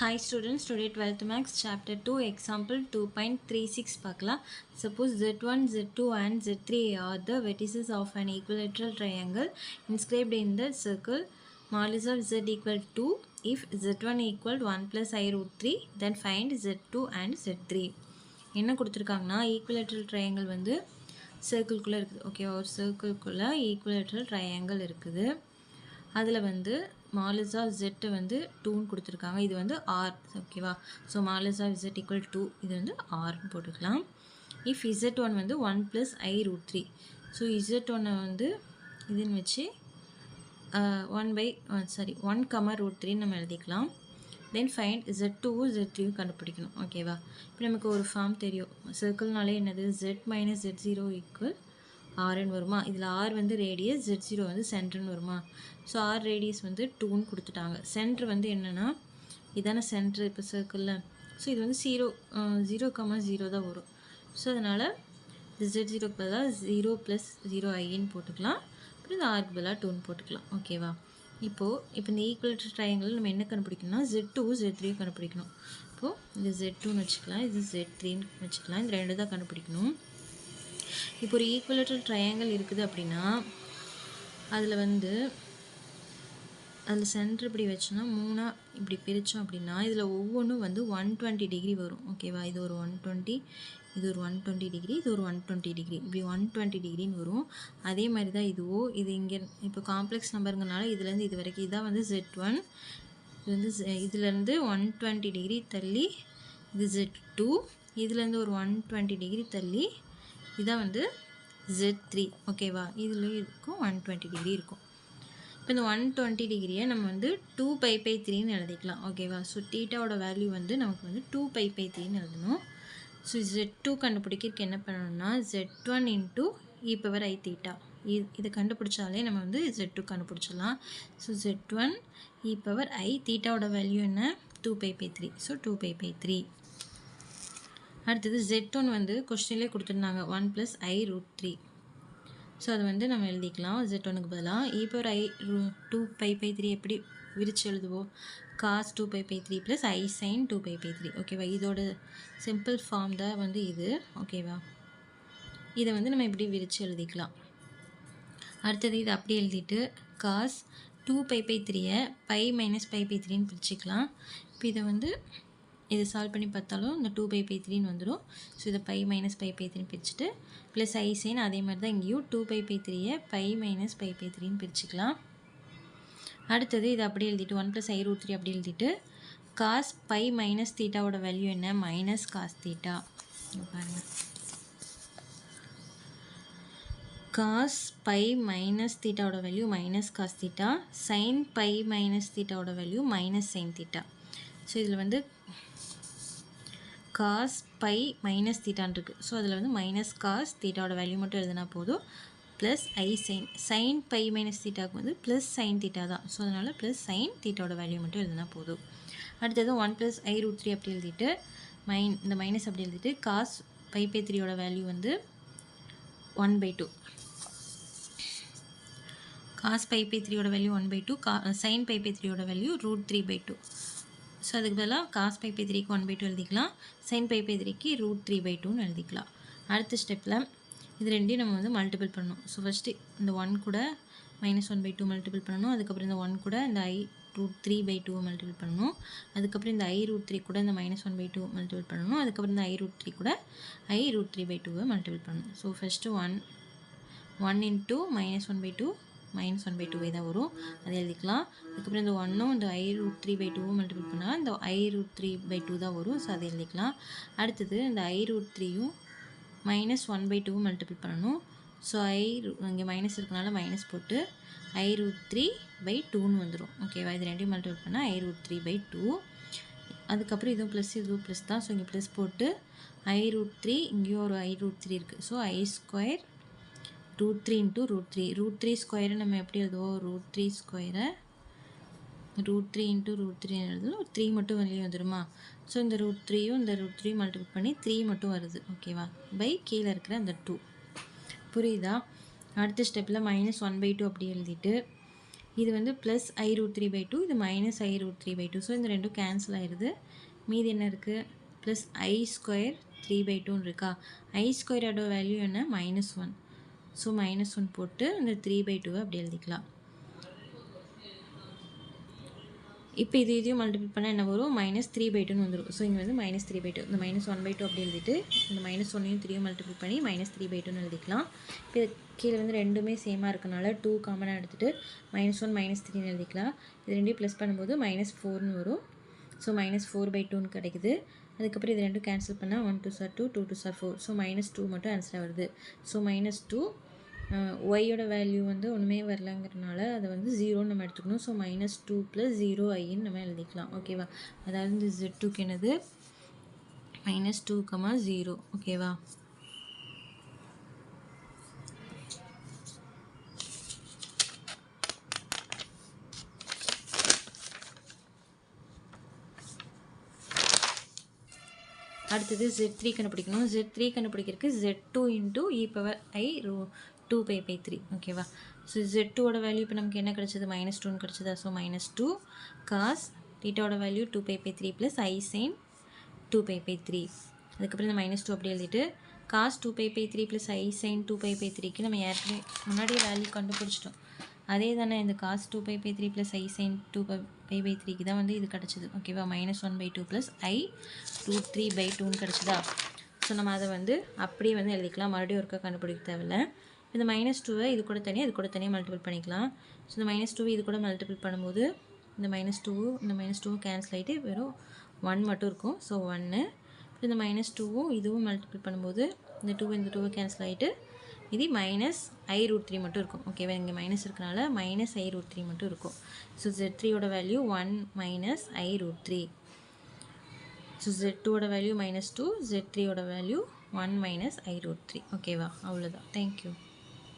Hi students, today 12th Max chapter 2 example 2.36 பார்க்கலாம். Suppose Z1, Z2 and Z3 are the vertices of an equilateral triangle inscribed in the circle modulus of Z equal to if Z1 equal 1 plus I root 3 then find Z2 and Z3. என்ன கொடுத்துருக்காங்கன்னா equilateral triangle வந்து சர்க்கிள்குள்ளே இருக்குது. ஓகேவா, ஒரு சர்க்கிள்குள்ளே equilateral triangle இருக்குது. அதில் வந்து Marles of jet வந்து 2ன்னு கொடுத்துருக்காங்க. இது வந்து ஆர். ஓகேவா, so modulus of zed equal 2 இது வந்து ஆர்னு போட்டுக்கலாம். இஃப் Z1 வந்து 1 + I root 3. ஸோ Z1 வந்து இதுன்னு வச்சு 1, நம்ம எழுதிக்கலாம். தென் ஃபைண்ட் Z2 Z3 கண்டுபிடிக்கணும். ஓகேவா, இப்போ நமக்கு ஒரு ஃபார்ம் தெரியும். சர்க்கிள்னாலே என்னது, Z - Z0 = ஆர்ன்னு வருமா. இதில் ஆர் வந்து ரேடியஸ், Z0 வந்து சென்டர்னு வருமா. ஸோ ஆர் ரேடியஸ் வந்து 2ன்னு கொடுத்துட்டாங்க. சென்டர் வந்து என்னென்னா இதான சென்டர் இப்போ சர்க்கிளில். ஸோ இது வந்து 0,0 தான் வரும். ஸோ அதனால் இது Z0 பதிலாக 0 + 0i போட்டுக்கலாம். அப்புறம் இந்த ஆருக்கு பதிலாக 2ன்னு போட்டுக்கலாம். ஓகேவா, இப்போ இந்த ஈக்குவலேட்டர் ட்ரையாங்கிள் நம்ம என்ன கண்டுபிடிக்கணும்னா Z2 Z3 கண்டுபிடிக்கணும். இப்போது இது Z2ன்னு வச்சுக்கலாம், இது Z3ன்னு வச்சுக்கலாம். இந்த ரெண்டு தான் கண்டுபிடிக்கணும். இப்போ ஒரு ஈக்குவலேட்டர் ட்ரையாங்கிள் இருக்குது அப்படின்னா அதில் சென்டர் இப்படி வச்சோன்னா 3 இப்படி பிரித்தோம் அப்படின்னா இதில் ஒவ்வொன்றும் வந்து 120 டிகிரி வரும். ஓகேவா, இது ஒரு 120, இது ஒரு 120 டிகிரி, இது ஒரு 120 டிகிரி, இப்படி 120 டிகிரின்னு வரும். அதே மாதிரி தான் இது இங்கே இப்போ காம்ப்ளெக்ஸ் நம்பருங்கனால இதுலேருந்து இது வரைக்கும் இதான் வந்து Z1. இது வந்து இதுலேருந்து 120 டிகிரி தள்ளி இது Z2. இதுலேருந்து ஒரு 120 டிகிரி தள்ளி இதான் வந்து Z3. ஓகேவா, இதில் இருக்கும் 120 டிகிரி இருக்கும். இப்போ இந்த 120 டிகிரியை நம்ம வந்து 2π/3ன்னு எழுதிக்கலாம். ஓகேவா, ஸோ தீட்டாவோட வேல்யூ வந்து நமக்கு வந்து 2π/3ன்னு எழுதணும். ஸோ Z2 கண்டுபிடிக்கிறதுக்கு என்ன பண்ணணும்னா Z1 × e⁻i⁻θ இதை கண்டுபிடிச்சாலே நம்ம வந்து Z2 கண்டுபிடிச்சிடலாம். ஸோ Z1 e⁻i தீட்டாவோட வேல்யூ என்ன, 2π/3. ஸோ 2π/3. அடுத்தது Z1 வந்து கொஸ்டின்லேயே கொடுத்துருந்தாங்க 1 + I root 3. ஸோ அதை வந்து நம்ம எழுதிக்கலாம். Z1க்கு பதிலாக e⁻i2π/3 எப்படி விரித்து எழுதுவோம், cos 2π/3 + I sin 2π/3. ஓகேவா, இதோட சிம்பிள் ஃபார்ம் தான் வந்து இது. ஓகேவா, இதை வந்து நம்ம இப்படி விரித்து எழுதிக்கலாம். அடுத்தது இது அப்படி எழுதிட்டு cos 2π/3 π - π/3ன்னு பிரிச்சுக்கலாம். இப்போ இதை வந்து இது சால்வ் பண்ணி பார்த்தாலும் இந்த 2π/3ன்னு வந்துடும். ஸோ இதை π - π/3ன்னு பிரிச்சுட்டு ப்ளஸ் I sin அதே மாதிரி தான் இங்கேயும் 2π/3 π - π/3ன்னு பிரிச்சுக்கலாம். அடுத்தது இது அப்படியே எழுதிட்டு 1 + I root 3 அப்படி எழுதிட்டு cos π - θவோட வேல்யூ என்ன, -cos θ. பாருங்கள், cos π - θவோட வேல்யூ -cos θ, sin π - θவோட வேல்யூ -sin θ. ஸோ இதில் வந்து cos π - θன்னு இருக்குது. ஸோ அதில் வந்து -cos θவோட வேல்யூ மட்டும் எழுதினா போதும். ப்ளஸ் I sin π - θக்கு வந்து ப்ளஸ் sin θ தான். ஸோ அதனால் ப்ளஸ் sin θவோட வேல்யூ மட்டும் எழுதினா போதும். அடுத்தது 1 + I root 3 அப்படி எழுதிட்டு இந்த மைனஸ் அப்படி எழுதிட்டு cos π/3யோட வேல்யூ வந்து 1/2. cos π/3யோட வேல்யூ 1/2, sin π/3யோட வேல்யூ √3/2. ஸோ அதுக்கு பதிலாக cos π/3க்கு 1/2 எழுதிக்கலாம், sin π/3க்கு √3/2ன்னு எழுதிக்கலாம். அடுத்த ஸ்டெப்பில் இது ரெண்டையும் நம்ம வந்து மல்டிபிள் பண்ணணும். ஸோ ஃபஸ்ட்டு இந்த 1 கூட -1/2 மல்டிபிள் பண்ணணும். அதுக்கப்புறம் இந்த 1 கூட இந்த I √3/2 மல்டிபிள் பண்ணணும். அதுக்கப்புறம் இந்த I √3 கூட இந்த -1/2 மல்டிபிள் பண்ணணும். அதுக்கப்புறம் இந்த I √3 கூட I √3/2 மல்டிபிள் பண்ணணும். ஸோ ஃபஸ்ட்டு 1 × -1/2 -1/2 தான் வரும், அதை எழுதிக்கலாம். அதுக்கப்புறம் இந்த 1ம் இந்த I √3/2 மல்டிபிள் பண்ணால் இந்த I √3/2 தான் வரும். ஸோ அதை எழுதிக்கலாம். அடுத்தது இந்த I √3யும் -1/2 மல்டிபிள் பண்ணணும். ஸோ இங்கே மைனஸ் இருக்கனால மைனஸ் போட்டு I √3/2ன்னு வந்துடும். ஓகேவா, இது ரெண்டையும் மல்டிபிள் பண்ணால் I √3/2. அதுக்கப்புறம் இதுவும் ப்ளஸ் இதுவும் ப்ளஸ் தான். ஸோ இங்கே ப்ளஸ் போட்டு I √3 இங்கேயும் ஒரு I √3 இருக்குது. So I² √3 × √3. √3 ஸ்கொயரை நம்ம எப்படி எழுதுவோம், √3 ஸ்கொயரை √3 × √3 எழுதுவோம். 3 மட்டும் வெளியே வந்துடுமா. ஸோ இந்த √3யும் இந்த √3 மல்டிபிள் பண்ணி 3 மட்டும் வருது. ஓகேவா, பை கீழே இருக்கிற அந்த 2. புரியுதா. அடுத்த ஸ்டெப்பில் -1/2 அப்படி எழுதிட்டு இது வந்து ப்ளஸ் i√3/2, இது மைனஸ் i√3/2. ஸோ இந்த ரெண்டும் கேன்சல் ஆயிடுது. மீதி என்ன இருக்குது? ப்ளஸ் i² 3/2 இருக்கா? i² வேல்யூ என்ன? -1. ஸோ -1 போட்டு இந்த 3/2 அப்படி எழுதிக்கலாம். இப்போ இதையும் மல்டிபிள் பண்ணால் என்ன வரும்? -3/2 வந்துடும். ஸோ இங்கே வந்து -3/2. இந்த -1/2 அப்படி எழுதிட்டு இந்த -1ஐயும் 3யும் மல்டிபிள் பண்ணி -3/2 எழுதிக்கலாம். இப்போ இது கீழே வந்து ரெண்டுமே சேமாக இருக்கனால 2 காமனாக எடுத்துகிட்டு -1 -3 எழுதிக்கலாம். இது ரெண்டையும் ப்ளஸ் பண்ணும்போது -4 வரும். ஸோ -4/2 கிடைக்குது. அதுக்கப்புறம் இது ரெண்டும் கேன்சல் பண்ணால் 1 2 2 2 2 4. ஸோ -2 மட்டும் ஆன்சராக வருது. ஸோ -2 ஒய்யோட வேல்யூ வந்து ஒன்றுமே வரலங்கிறனால அதை வந்து 0ன்னு நம்ம எடுத்துக்கணும். ஸோ -2 + 0i நம்ம எழுதிக்கலாம். ஓகேவா? அதாவது இந்த Z2க்கு என்னது? -2, 0. ஓகேவா? அடுத்தது Z3 கண்டுபிடிக்கணும். Z3 கண்டுபிடிக்கிறதுக்கு Z2 × e⁻i2π/3. ஓகேவா? ஸோ Z2ஓட வேல்யூ இப்போ நமக்கு என்ன கிடச்சது? -2ன்னு கிடச்சதா? ஸோ -2 cos θோட வேல்யூ 2π/3 + i sin 2π/3. அதுக்கப்புறம் இந்த -2 அப்படி எழுதிட்டு cos 2π/3 + i sin 2π/3க்கு நம்ம ஏற்கனவே முன்னாடியே வேல்யூ கண்டுபிடிச்சிட்டோம். அதே தானே இந்த cos 2π/3 + i sin 2π/3க்கு தான் வந்து இது கிடச்சிது. ஓகேவா? -1/2 + i√3/2ன்னு கிடச்சிதா? ஸோ நம்ம அதை வந்து அப்படியே வந்து எழுதிக்கலாம். மறுபடியும் ஒருக்கா கண்டுபிடிக்க தேவையில்லை. இந்த -2வை இது கூட தனியாக மல்டிபிள் பண்ணிக்கலாம். ஸோ இந்த -2வை இது கூட மல்டிபிள் பண்ணும்போது இந்த -2வும் கேன்சல் ஆகிட்டு வெறும் 1 மட்டும் இருக்கும். ஸோ 1. இந்த -2வும் இதுவும் மல்டிபிள் பண்ணும்போது இந்த 2 கேன்சல் ஆகிட்டு இது -i√3 மட்டும் இருக்கும். ஓகேவா? இங்கே மைனஸ் இருக்கனால -i√3 மட்டும் இருக்கும். ஸோ Z3ஓட வேல்யூ 1 - i√3. ஸோ Z2ஓட வேல்யூ -2, Z3ஓட வேல்யூ 1 - i√3. ஓகேவா? அவ்வளோதான். தேங்க்யூ.